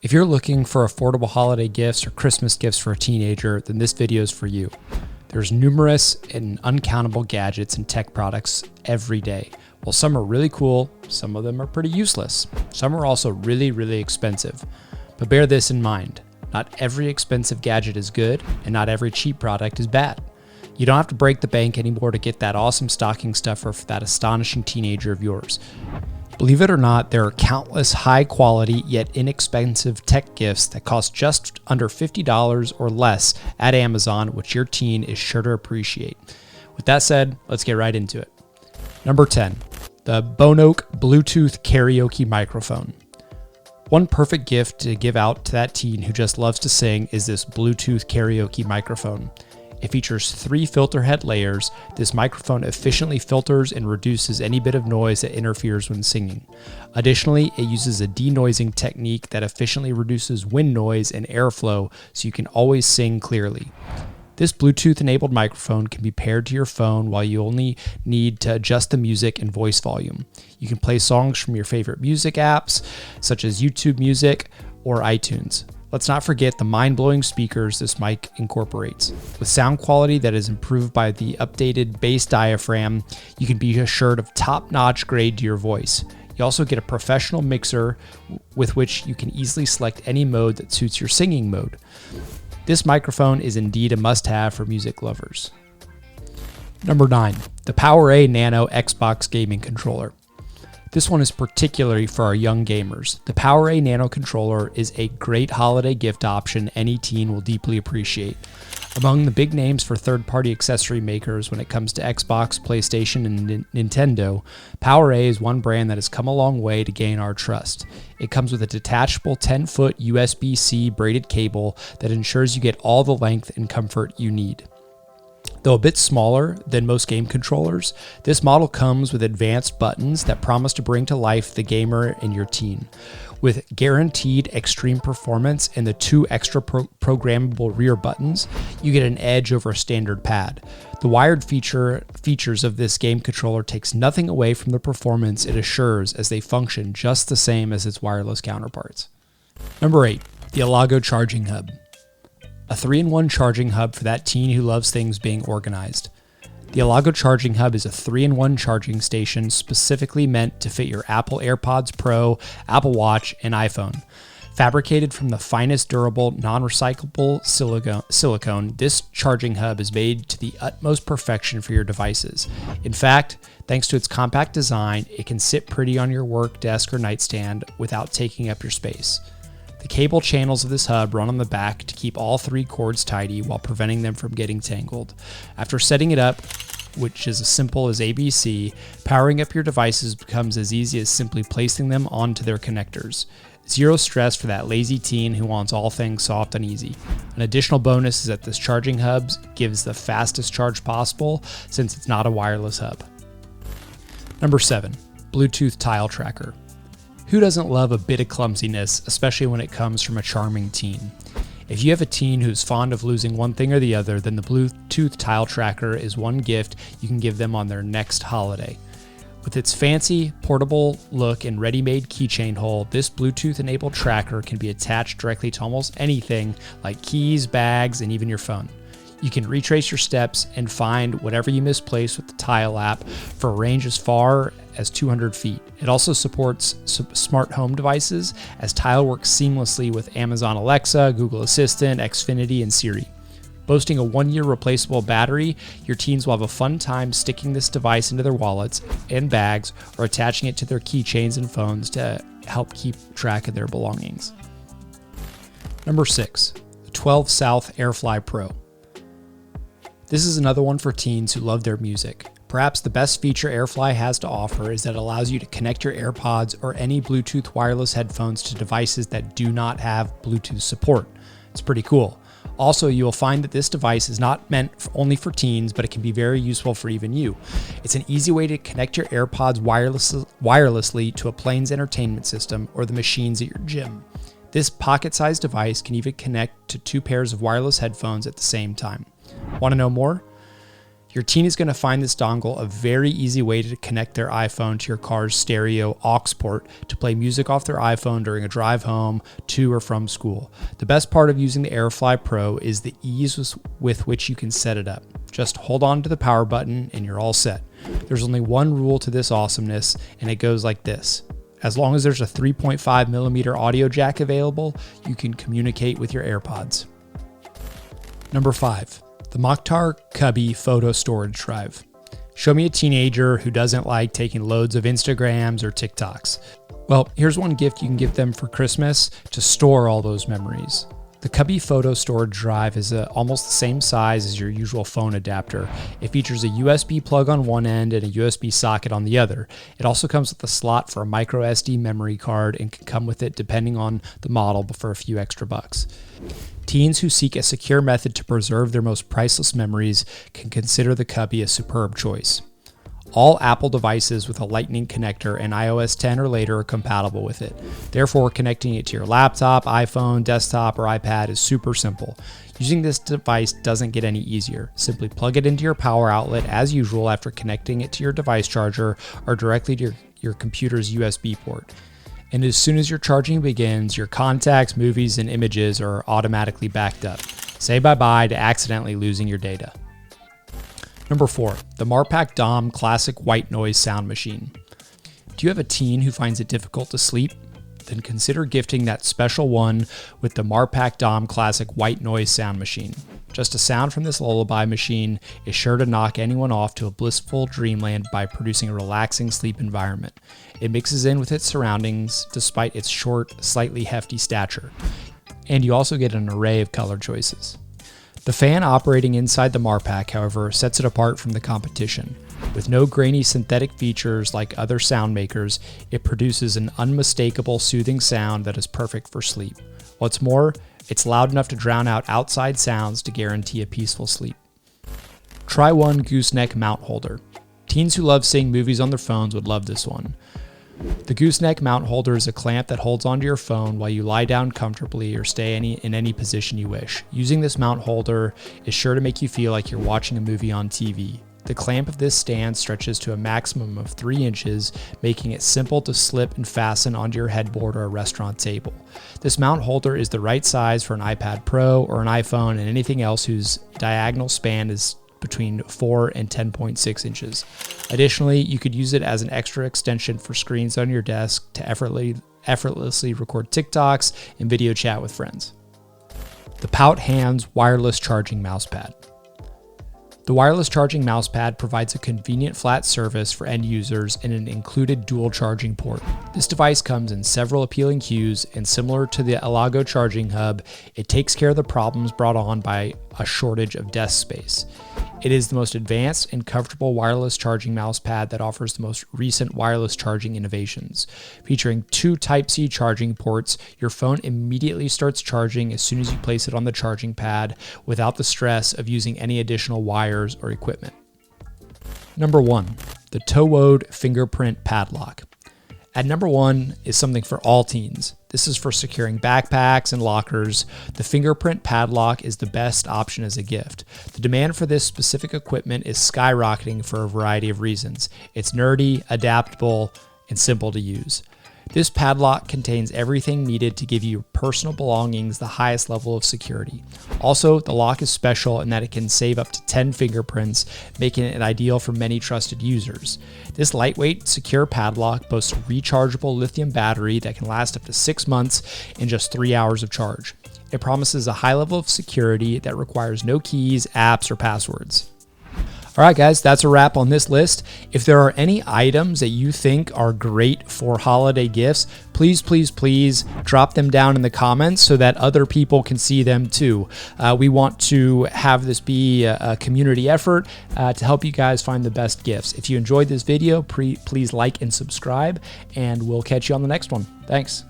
If you're looking for affordable holiday gifts or Christmas gifts for a teenager, then this video is for you. There's numerous and uncountable gadgets and tech products every day. While some are really cool, some of them are pretty useless. Some are also really expensive. But bear this in mind, not every expensive gadget is good, and not every cheap product is bad. You don't have to break the bank anymore to get that awesome stocking stuffer for that astonishing teenager of yours. Believe it or not, there are countless high-quality yet inexpensive tech gifts that cost just under $50 or less at Amazon, which your teen is sure to appreciate. With that said, let's get right into it. Number 10, the Bonoke Bluetooth Karaoke Microphone. One perfect gift to give out to that teen who just loves to sing is this Bluetooth karaoke microphone. It features 3 filter head layers. This microphone efficiently filters and reduces any bit of noise that interferes when singing. Additionally, it uses a denoising technique that efficiently reduces wind noise and airflow so you can always sing clearly. This Bluetooth-enabled microphone can be paired to your phone while you only need to adjust the music and voice volume. You can play songs from your favorite music apps, such as YouTube Music or iTunes. Let's not forget the mind-blowing speakers this mic incorporates. With sound quality that is improved by the updated bass diaphragm, you can be assured of top-notch grade to your voice. You also get a professional mixer with which you can easily select any mode that suits your singing mode. This microphone is indeed a must-have for music lovers. Number 9, the PowerA Nano Xbox Gaming Controller. This one is particularly for our young gamers. The PowerA Nano controller is a great holiday gift option any teen will deeply appreciate. Among the big names for third-party accessory makers when it comes to Xbox, PlayStation, and Nintendo, PowerA is one brand that has come a long way to gain our trust. It comes with a detachable 10-foot USB-C braided cable that ensures you get all the length and comfort you need. Though a bit smaller than most game controllers, this model comes with advanced buttons that promise to bring to life the gamer and your teen. With guaranteed extreme performance and the 2 extra programmable rear buttons, you get an edge over a standard pad. The wired features of this game controller takes nothing away from the performance it assures, as they function just the same as its wireless counterparts. Number 8, the Alago Charging Hub. A 3-in-1 charging hub for that teen who loves things being organized. The Alago Charging Hub is a 3-in-1 charging station specifically meant to fit your Apple AirPods Pro, Apple Watch, and iPhone. Fabricated from the finest durable, non-recyclable silicone, this charging hub is made to the utmost perfection for your devices. In fact, thanks to its compact design, it can sit pretty on your work desk or nightstand without taking up your space. The cable channels of this hub run on the back to keep all 3 cords tidy while preventing them from getting tangled. After setting it up, which is as simple as ABC, powering up your devices becomes as easy as simply placing them onto their connectors. Zero stress for that lazy teen who wants all things soft and easy. An additional bonus is that this charging hub gives the fastest charge possible since it's not a wireless hub. Number 7, Bluetooth Tile Tracker. Who doesn't love a bit of clumsiness, especially when it comes from a charming teen? If you have a teen who's fond of losing one thing or the other, then the Bluetooth Tile Tracker is one gift you can give them on their next holiday. With its fancy, portable look and ready-made keychain hole, this Bluetooth-enabled tracker can be attached directly to almost anything like keys, bags, and even your phone. You can retrace your steps and find whatever you misplaced with the Tile app for a range as far as 200 feet. It also supports smart home devices, as Tile works seamlessly with Amazon Alexa, Google Assistant, Xfinity, and Siri. Boasting a 1-year replaceable battery, your teens will have a fun time sticking this device into their wallets and bags or attaching it to their keychains and phones to help keep track of their belongings. Number 6, the 12 South AirFi Pro. This is another one for teens who love their music. Perhaps the best feature AirFi has to offer is that it allows you to connect your AirPods or any Bluetooth wireless headphones to devices that do not have Bluetooth support. It's pretty cool. Also, you will find that this device is not meant only for teens, but it can be very useful for even you. It's an easy way to connect your AirPods wirelessly to a plane's entertainment system or the machines at your gym. This pocket-sized device can even connect to 2 pairs of wireless headphones at the same time. Want to know more? Your teen is going to find this dongle a very easy way to connect their iPhone to your car's stereo aux port to play music off their iPhone during a drive home, to or from school. The best part of using the AirFi Pro is the ease with which you can set it up. Just hold on to the power button and you're all set. There's only one rule to this awesomeness, and it goes like this. As long as there's a 3.5mm audio jack available, you can communicate with your AirPods. Number 5. The Moctar Cubby photo storage drive. Show me a teenager who doesn't like taking loads of Instagrams or TikToks. Well, here's one gift you can give them for Christmas to store all those memories. The Cubby photo storage drive is almost the same size as your usual phone adapter. It features a USB plug on one end and a USB socket on the other. It also comes with a slot for a micro SD memory card and can come with it depending on the model, but for a few extra bucks. Teens who seek a secure method to preserve their most priceless memories can consider the Cubby a superb choice. All Apple devices with a Lightning connector and iOS 10 or later are compatible with it. Therefore, connecting it to your laptop, iPhone, desktop, or iPad is super simple. Using this device doesn't get any easier. Simply plug it into your power outlet as usual after connecting it to your device charger or directly to your computer's USB port. And as soon as your charging begins, your contacts, movies, and images are automatically backed up. Say bye-bye to accidentally losing your data. Number 4, the Marpak Dom Classic White Noise Sound Machine. Do you have a teen who finds it difficult to sleep? Then consider gifting that special one with the Marpak Dom Classic White Noise Sound Machine. Just a sound from this lullaby machine is sure to knock anyone off to a blissful dreamland by producing a relaxing sleep environment. It mixes in with its surroundings despite its short, slightly hefty stature. And you also get an array of color choices. The fan operating inside the Marpak, however, sets it apart from the competition. With no grainy synthetic features like other sound makers, it produces an unmistakable soothing sound that is perfect for sleep. What's more, it's loud enough to drown out outside sounds to guarantee a peaceful sleep. Try one gooseneck mount holder. Teens who love seeing movies on their phones would love this one. The gooseneck mount holder is a clamp that holds onto your phone while you lie down comfortably or stay in any position you wish. Using this mount holder is sure to make you feel like you're watching a movie on TV. The clamp of this stand stretches to a maximum of 3 inches, making it simple to slip and fasten onto your headboard or a restaurant table. This mount holder is the right size for an iPad Pro or an iPhone and anything else whose diagonal span is between 4 and 10.6 inches. Additionally, you could use it as an extra extension for screens on your desk to effortlessly record TikToks and video chat with friends. The Pout Hands Wireless Charging Mousepad. The wireless charging mousepad provides a convenient flat surface for end users and an included dual charging port. This device comes in several appealing hues, and similar to the Alago Charging Hub, it takes care of the problems brought on by a shortage of desk space. It is the most advanced and comfortable wireless charging mousepad that offers the most recent wireless charging innovations. Featuring 2 Type-C charging ports, your phone immediately starts charging as soon as you place it on the charging pad without the stress of using any additional wires or equipment. Number 1, the Towowed Fingerprint Padlock. At number 1 is something for all teens. This is for securing backpacks and lockers. The Fingerprint Padlock is the best option as a gift. The demand for this specific equipment is skyrocketing for a variety of reasons. It's nerdy, adaptable, and simple to use. This padlock contains everything needed to give your personal belongings the highest level of security. Also, the lock is special in that it can save up to 10 fingerprints, making it ideal for many trusted users. This lightweight, secure padlock boasts a rechargeable lithium battery that can last up to 6 months in just 3 hours of charge. It promises a high level of security that requires no keys, apps, or passwords. All right, guys, that's a wrap on this list. If there are any items that you think are great for holiday gifts, please drop them down in the comments so that other people can see them too. We want to have this be a community effort to help you guys find the best gifts. If you enjoyed this video, please like and subscribe, and we'll catch you on the next one. Thanks.